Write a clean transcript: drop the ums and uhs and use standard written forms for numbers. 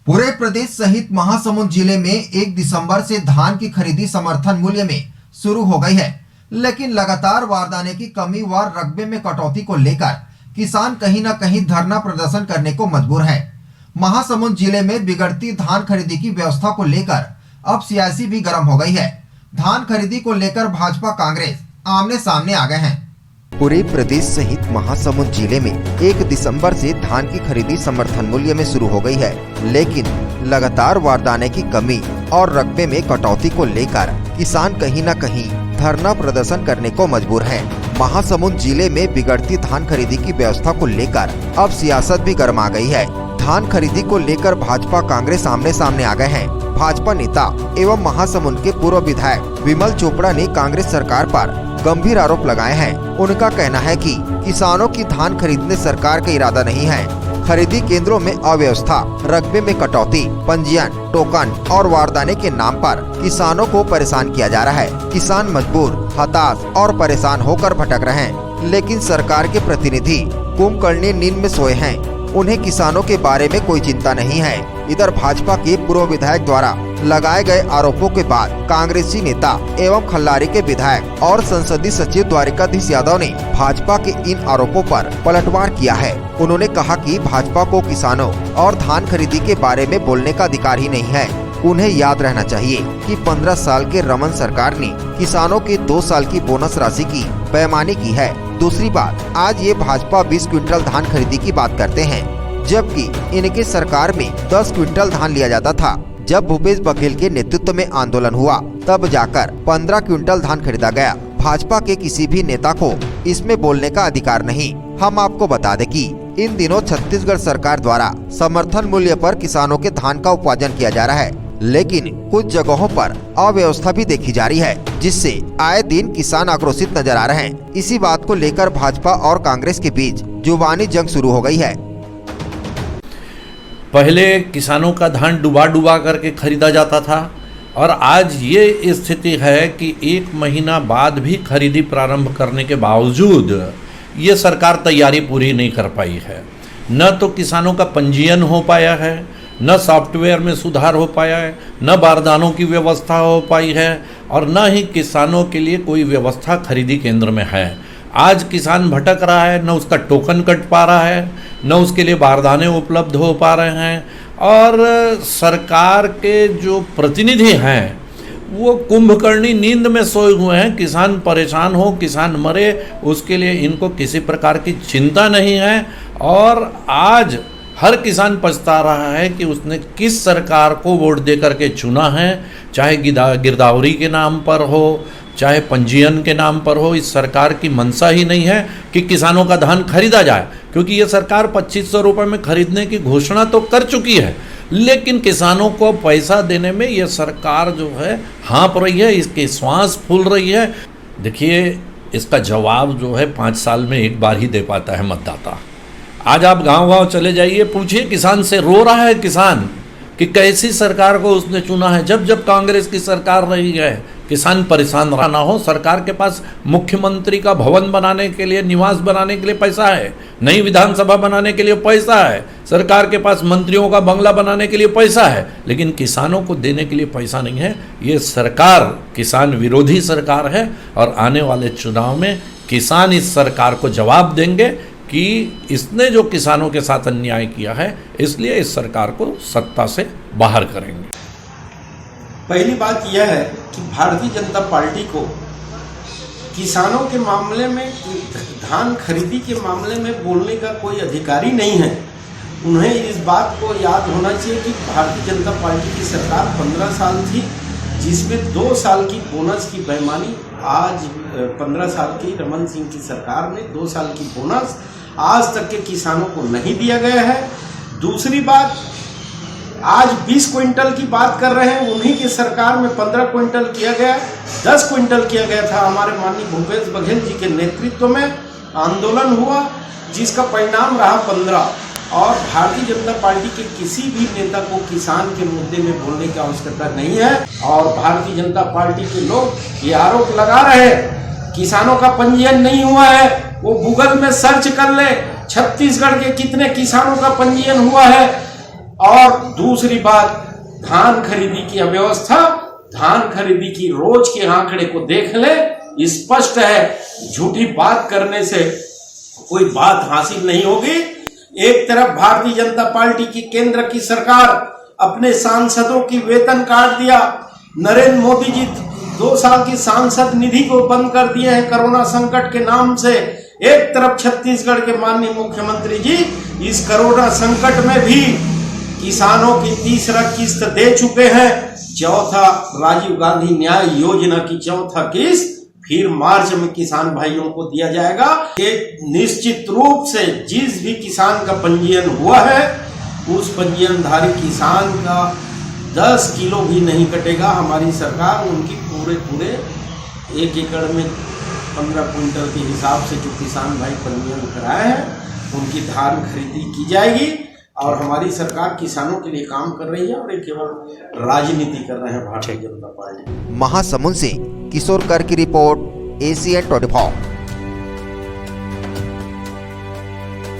पूरे प्रदेश सहित महासमुंद जिले में 1 दिसंबर से धान की खरीदी समर्थन मूल्य में शुरू हो गई है, लेकिन लगातार बारदाने की कमी व रकबे में कटौती को लेकर किसान कहीं न कहीं धरना प्रदर्शन करने को मजबूर है। महासमुंद जिले में बिगड़ती धान खरीदी की व्यवस्था को लेकर अब सियासी भी गर्म हो गई है। धान खरीदी को लेकर भाजपा कांग्रेस आमने सामने आ गए हैं। पूरे प्रदेश सहित महासमुंद जिले में 1 दिसंबर से धान की खरीदी समर्थन मूल्य में शुरू हो गई है, लेकिन लगातार बारदाने की कमी और रकबे में कटौती को लेकर किसान कहीं न कहीं धरना प्रदर्शन करने को मजबूर है। महासमुंद जिले में बिगड़ती धान खरीदी की व्यवस्था को लेकर अब सियासत भी गर्मा गई है। धान खरीदी को लेकर भाजपा कांग्रेस आमने सामने आ गए हैं। भाजपा नेता एवं महासमुंद के पूर्व विधायक विमल चोपड़ा ने कांग्रेस सरकार पर गंभीर आरोप लगाए हैं। उनका कहना है कि किसानों की धान खरीदने सरकार का इरादा नहीं है। खरीदी केंद्रों में अव्यवस्था, रकबे में कटौती, पंजीयन, टोकन और वारदाने के नाम पर किसानों को परेशान किया जा रहा है। किसान मजबूर, हताश और परेशान होकर भटक रहे हैं, लेकिन सरकार के प्रतिनिधि कुंभकर्णी नींद में सोए हैं। उन्हें किसानों के बारे में कोई चिंता नहीं है। इधर भाजपा के पूर्व विधायक द्वारा लगाए गए आरोपों के बाद कांग्रेसी नेता एवं खल्लारी के विधायक और संसदीय सचिव द्वारिकाधीश यादव ने भाजपा के इन आरोपों पर पलटवार किया है। उन्होंने कहा कि भाजपा को किसानों और धान खरीदी के बारे में बोलने का अधिकार ही नहीं है। उन्हें याद रहना चाहिए कि 15 साल के रमन सरकार ने किसानों के 2 साल की बोनस राशि की बेईमानी की है। दूसरी बात, आज ये भाजपा 20 क्विंटल धान खरीदी की बात करते हैं, जबकि इनके सरकार में 10 क्विंटल धान लिया जाता था। जब भूपेश बघेल के नेतृत्व में आंदोलन हुआ, तब जाकर 15 क्विंटल धान खरीदा गया। भाजपा के किसी भी नेता को इसमें बोलने का अधिकार नहीं। हम आपको बता दें कि इन दिनों छत्तीसगढ़ सरकार द्वारा समर्थन मूल्य पर किसानों के धान का उत्पादन किया जा रहा है, लेकिन कुछ जगहों पर अव्यवस्था भी देखी जा रही है, जिससे आए दिन किसान आक्रोशित नजर आ रहे हैं। इसी बात को लेकर भाजपा और कांग्रेस के बीच जुबानी जंग शुरू हो गई है। पहले किसानों का धान डुबा करके खरीदा जाता था और आज ये स्थिति है कि 1 महीना बाद भी खरीदी प्रारंभ करने के बावजूद ये सरकार तैयारी पूरी नहीं कर पाई है। न तो किसानों का पंजीयन हो पाया है, न सॉफ्टवेयर में सुधार हो पाया है, न बारदानों की व्यवस्था हो पाई है और न ही किसानों के लिए कोई व्यवस्था खरीदी केंद्र में है। आज किसान भटक रहा है, न उसका टोकन कट पा रहा है, न उसके लिए बारदाने उपलब्ध हो पा रहे हैं और सरकार के जो प्रतिनिधि हैं वो कुंभकर्णी नींद में सोए हुए हैं। किसान परेशान हो, किसान मरे, उसके लिए इनको किसी प्रकार की चिंता नहीं है और आज हर किसान पछता रहा है कि उसने किस सरकार को वोट दे करके चुना है, चाहे गिरदावरी के नाम पर हो, चाहे पंजीयन के नाम पर हो। इस सरकार की मंशा ही नहीं है कि किसानों का धान खरीदा जाए, क्योंकि ये सरकार 2500 रुपये में खरीदने की घोषणा तो कर चुकी है, लेकिन किसानों को पैसा देने में ये सरकार जो है हाँप रही है, इसके श्वास फूल रही है। देखिए, इसका जवाब जो है 5 साल में एक बार ही दे पाता है मतदाता। आज आप गांव-गांव चले जाइए, पूछिए किसान से, रो रहा है किसान कि कैसी सरकार को उसने चुना है। जब जब कांग्रेस की सरकार रही है, किसान परेशान ना हो। सरकार के पास मुख्यमंत्री का भवन बनाने के लिए, निवास बनाने के लिए पैसा है, नई विधानसभा बनाने के लिए पैसा है, सरकार के पास मंत्रियों का बंगला बनाने के लिए पैसा है, लेकिन किसानों को देने के लिए पैसा नहीं है। ये सरकार किसान विरोधी सरकार है और आने वाले चुनाव में किसान इस सरकार को जवाब देंगे कि इसने जो किसानों के साथ अन्याय किया है, इसलिए इस सरकार को सत्ता से बाहर करेंगे। पहली बात यह है कि भारतीय जनता पार्टी को किसानों के मामले में, धान खरीदी के मामले में बोलने का कोई अधिकार ही नहीं है। उन्हें इस बात को याद होना चाहिए कि भारतीय जनता पार्टी की सरकार 15 साल थी, जिसमें 2 साल की बोनस की बेईमानी, आज 15 साल की रमन सिंह की सरकार ने 2 साल की बोनस आज तक के किसानों को नहीं दिया गया है। दूसरी बात, आज 20 क्विंटल की बात कर रहे हैं, उन्हीं की सरकार में 15 क्विंटल किया गया, 10 क्विंटल किया गया था। हमारे माननीय भूपेश बघेल जी के नेतृत्व में आंदोलन हुआ, जिसका परिणाम रहा 15। और भारतीय जनता पार्टी के किसी भी नेता को किसान के मुद्दे में बोलने की आवश्यकता नहीं है। और भारतीय जनता पार्टी के लोग ये आरोप लगा रहे हैं किसानों का पंजीयन नहीं हुआ है, वो गूगल में सर्च कर ले, छत्तीसगढ़ के कितने किसानों का पंजीयन हुआ है और दूसरी बात, धान खरीदी की अव्यवस्था, धान खरीदी की रोज के आंकड़े को देख ले, स्पष्ट है झूठी बात करने से कोई बात हासिल नहीं होगी। एक तरफ भारतीय जनता पार्टी की केंद्र की सरकार अपने सांसदों की वेतन काट दिया, नरेंद्र मोदी जी 2 साल की सांसद निधि को बंद कर दिए हैं कोरोना संकट के नाम से। एक तरफ छत्तीसगढ़ के माननीय मुख्यमंत्री जी इस कोरोना संकट में भी किसानों की तीसरा किस्त दे चुके हैं। चौथा राजीव गांधी न्याय योजना की चौथा किस्त फिर मार्च में किसान भाइयों को दिया जाएगा। एक निश्चित रूप से जिस भी किसान का पंजीयन हुआ है उस पंजीयनधारी किसान का 10 किलो भी नहीं कटेगा। हमारी सरकार उनकी पूरे 1 एकड़ में 15 क्विंटल के हिसाब से जो किसान भाई पंजीयन कराए हैं उनकी धान खरीदी की जाएगी। और हमारी सरकार किसानों के लिए काम कर रही है और ये केवल राजनीति कर रहे हैं भारतीय जनता पार्टी। महासमुंद से किशोर कर की रिपोर्ट, ACN 24।